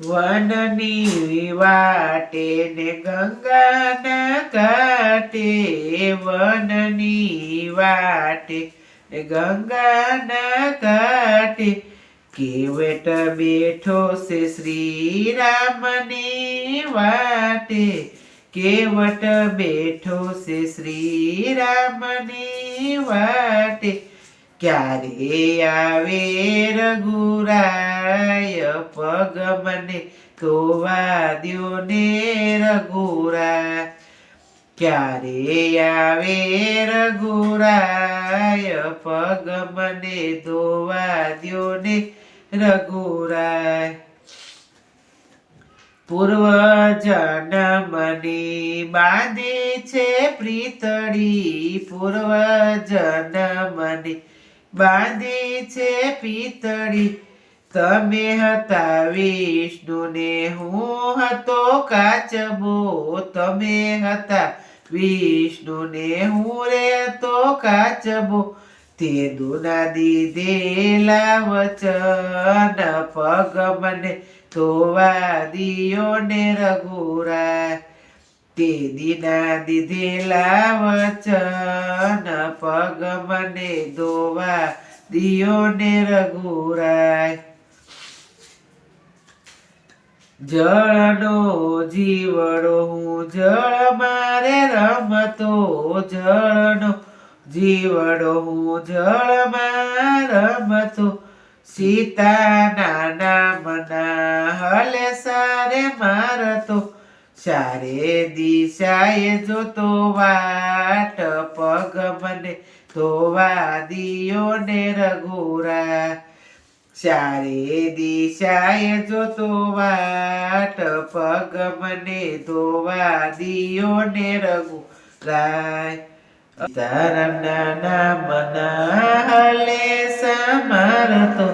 વનની વાટે ને ગંગાના ઘાટે, વનની વાટે ને ગંગાના ઘાટે, કેવટ બેઠો છે શ્રી રામની વાટે, કેવટ બેઠો છે શ્રી રામની વાટે, ક્યારે આવે રઘુરાય પગ મને ધોવા દ્યો ને રઘુરાય, ક્યારે આવે રઘુરાય પગ મને ધોવા દ્યો ને રઘુરાય, પૂર્વ જન્મની બાંધે છે પ્રીતળી, પૂર્વ જન્મની બાંધે છે પિતળી, તમે હતા વિષ્ણુ ને હું હતો કાચબો, તમે હતા વિષ્ણુ ને હું રે હતો કાચબો, તે દુના દીધેલા વચન પગ મને ધોવા દિયો ને રઘુરાય, તે દીના દીધેલા વચન પગ મને ધોવા દિયો ને રઘુરાય, જળનો જીવડો હું જળ મારે રમતો, જળનો જીવડો હું જળમાં રમતો, સીતાના નામના હલે સારે મારતો, ચારે દિશાએ જોતો વાટ પગ મને ધોવા દિયો ને રઘુરાય, ચારે દિશાએ જોતો વાટ પગ મને ધોવા દિયો ને રઘુરાય, સીતારામના નામના હલે સમારતો,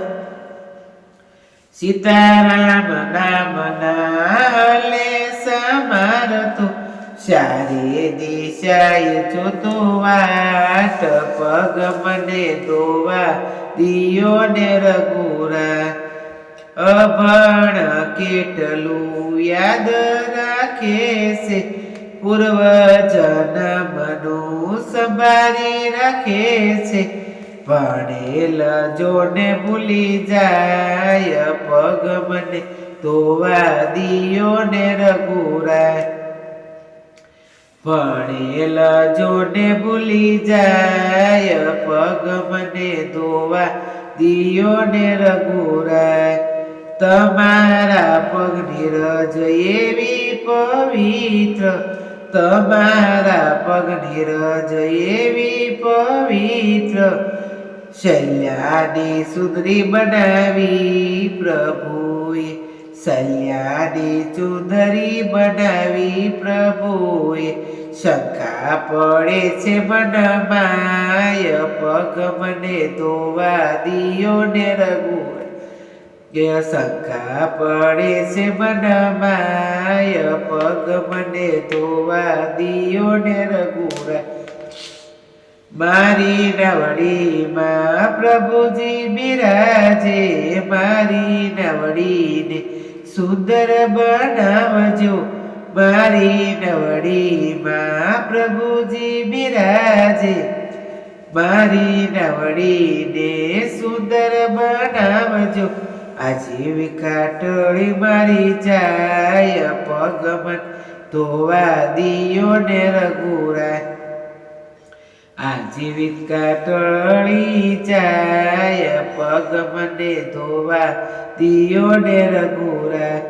સીતારામ નામના હલે સમારતો, ચારે દિશાએ જોતો વાટ પગ મને ધોવા દિયો ને રઘુરાય, અભણ કેટલું યાદ રાખે છે, પૂર્વ જન્મનું સંભાળી રાખે છે, ભણેલ જોને ભૂલી જાય પગ મને ધોવા દિયો ને રઘુરાય, ભણેલ જોને ભૂલી જાય પગ મને ધોવા દિયો ને રઘુરાય, તમારા પગની રજ એવી પવિત્ર, તમારા પગની રજ એવી પવિત્ર, શૈયાની સુંદરી બનાવી પ્રભુએ, શૈયાની સુંદરી બનાવી પ્રભુએ, શંકા પડે છે મનમાય પગ મને ધોવા દિયો ને રઘુરાય, શંકા પડે છે મનમાય પગ મને ધોવા દિયો ને રઘુરાય, મારી નવડીમાં પ્રભુજી બિરાજે, મારી નવડીને સુંદર બનાવજો, મારી નવડીમાં પ્રભુજી બિરાજે, મારી નવડીને સુંદર બનાવજો, આજીવિકા ટળી મારી જાય પગ મને ધોવા દિયો ને રઘુરાય, આજીવિકા ટળી જાય પગ મને ધોવા દિયો ને રઘુરાય,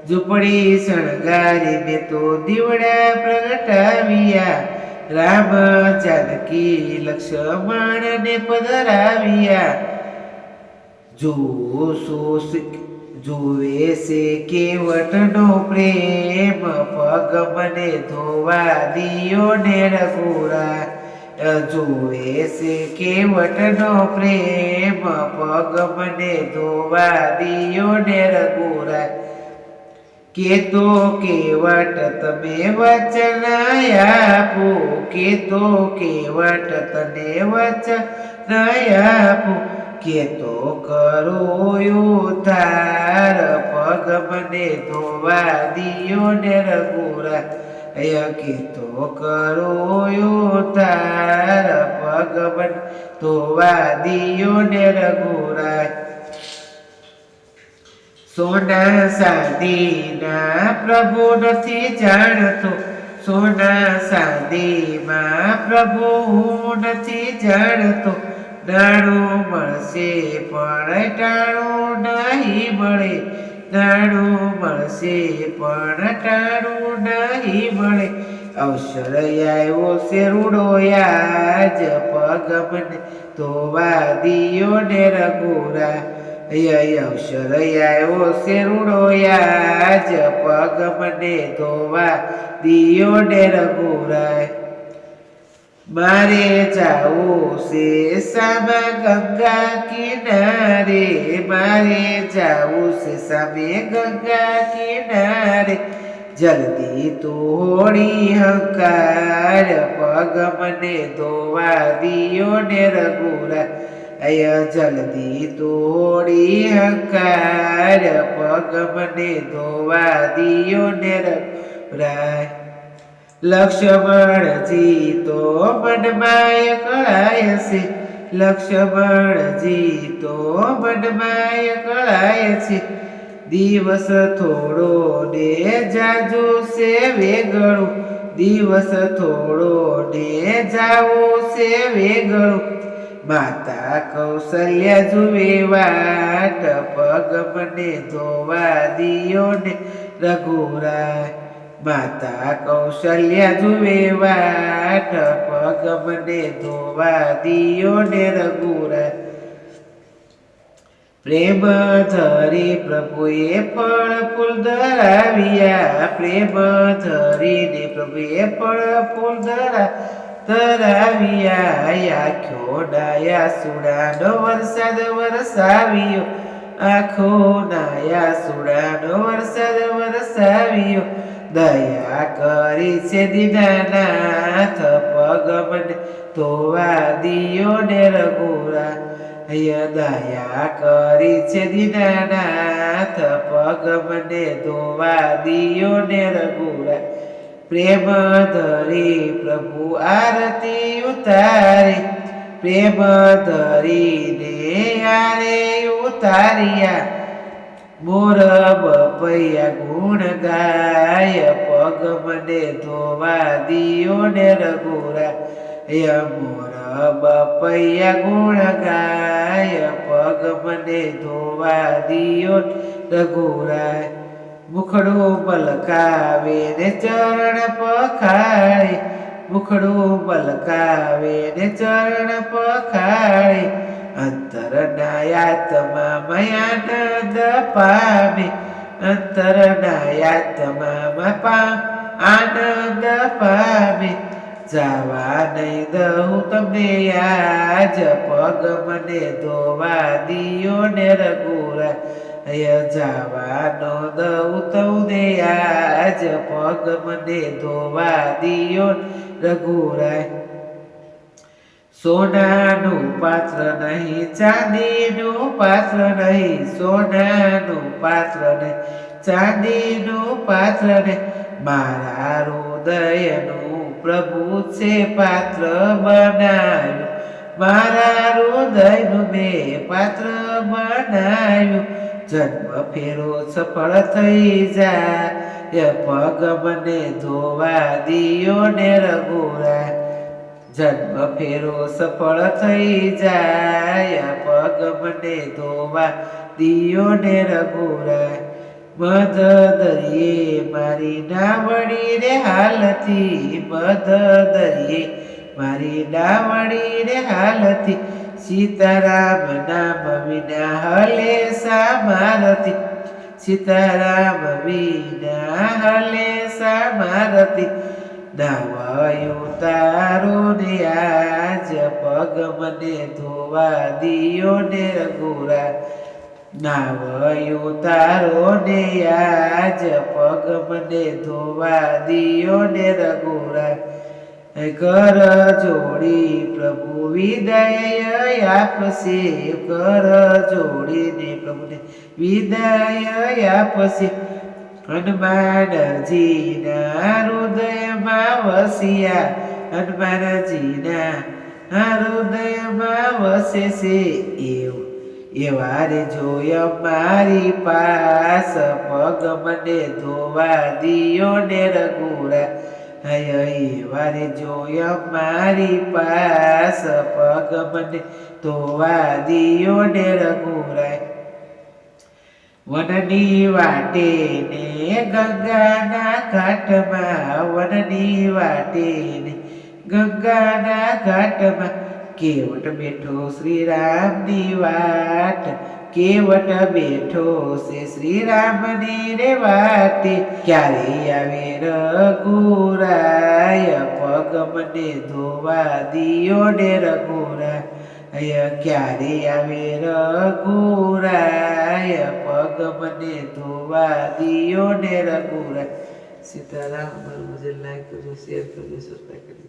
ઝૂંપડી શણગારીને તો દીવડા પ્રગટાવ્યા, રામ જાનકી લક્ષ્મણ ને પધરાવ્યા, જોવે છે કેવટનો પ્રેમ પગ મને ધોવા દિયો ને રઘુરાય, જોવે છે કેવટનો પ્રેમ પગ મને ધોવા દિયો ને રઘુરાય, કેતો કેવટ તમે વચન આપો, કેતો કેવટ તને વચન આપો, કેતો કરો ઉદ્ધાર પગ મને ધોવા દિયો ને રઘુરા કીતો કરો ઉતાર પગ મને ધોવા દિયો ને રઘુરા સોના સાદીના પ્રભુ નથી જાણતો સોના સાદીમાં પ્રભુ નથી જાણતો નાણું મળશે પણ ટાણું નહીં મળે નાણું મળશે પણ ટાણું નહીં મળે અવસર આવ્યો છે રૂડો યાજ પગ મને ધોવા દિયો ને રઘુરા અવસર આવ્યો છે રૂડો યાજ પગ મને ધોવા દિયો ને રઘુરાય મારે જાવું છે સામા ગંગા કિનારે મારે જાવું છે સામે ગંગા કિનારે જલ્દી તોડી હંકાર પગ મને ધોવા દિયો ને રઘુરા જલ્દી તોડી હંકાર પગ મને ધોવા દિયો ને રઘુરાય લક્ષ્મણજી તો મનમાં કળાય છે લક્ષ્મણજી તો મનમાં કળાય છે દિવસ થોડો ને જાજુ છે વેગળું દિવસ થોડો ને જાવું છે વેગળું માતા કૌશલ્યા જુએ વાટ પગ મને ધોવા દિયો ને રઘુરાય માતા કૌશલ્યા જુએ વાટ પગ મને ધોવા દિયો ને રઘુરાય પ્રેમ ધરી પ્રભુએ ફળ ફૂલ ધરાવ્યા પ્રેમ ધરીને પ્રભુએ ફળ ફૂલ ધરાવ્યા આંખો ડાયા સુડાનો વરસાદ વરસાવ્યો આંખો નાયા સુડાનો વરસાદ વરસાવ્યો દયા કરી છે દીનાનાથ પગ મને ધોવા દિયો ને રઘુરા દયા કરી છે દીનાનાથ પગ મને ધોવા દિયો ને રઘુરા પ્રેમ ધરી પ્રભુ આરતી ઉતારે પ્રેમ ધરીને આરે ઉતાર્યા મોર બપૈયા ગુણ ગાય પગ મને ધોવા દિયો ને રઘુરા મોર બપૈયા ગુણ ગાય પગ મને ધોવા દિયો રઘુરા મુખડું મલકાવે ને ચરણ પખાળે મુખડું મલકાવે ને ચરણ પખાળે અંતરનાયાત્મા આનંદ પામે અંતરનાયાત્મા આનંદ પામે જાવા નહીં દઉં તમને આજ પગ મને ધોવા દિયો ને રઘુરા જાવાનો દઉં તૌને આજ પગ મને ધોવા દિયો રઘુરાય સોનાનું પાત્ર નહીં ચાંદીનું પાત્ર નહીં સોનાનું પાત્ર નહીં ચાંદીનું પાત્ર નહીં મારા હૃદયનું પ્રભુ છે પાત્ર બનાવ્યું મારા હૃદયનું મેં પાત્ર બનાવ્યું જન્મ ફેરો સફળ થઈ જાય પગ મને ધોવા દિયો ને રઘુરા જન્મ ફેરો સફળ થઈ જાય પગ મને ધોવા દિયો ને રઘુરા મધ દરિયે મારી નાવડી રે હાલતી મધ દરિયે મારી નાવડી રે હાલતી સીતારામ નામ વિના હલે સામારતી સીતારામ વિના હલે સામારતી નાવાયું તારો ને આજ પગ મને ધોવા દિયો ને રઘુરા નાવાયું તારો ને આજ પગ મને ધોવા દિયો ને રઘુરા કર જોડી પ્રભુ વિદાય આપશે કર જોડીને પ્રભુને વિદાય આપશે હનુમાનજીના હૃદયમાં વસ્યા હનુમાનજીના હૃદયમાં વસે છે એવા રે જોય મારી પાસ પગ મને ધોવા દિયો ને રઘુરા એવા રે જોય મારી પાસ પગ મને ધોવા દિયો ને રઘુરાય વનની વાટે ને ગંગાના ઘાટમાં વનની વાટે ને ગંગાના ઘાટમાં કેવટ બેઠો શ્રી રામની વાટ કેવટ બેઠો છે શ્રી રામની રે વાટે ક્યારે આવે રઘુરાય પગ મને ધોવા દિયો ને રઘુરાય ક્યારે આવે રઘુરાય પગ મને ધોવા દિયો ને રઘુરાય સીતારામ. મુझे लाइक करજો, शेयर करજો, सब्सक्राइब करજો.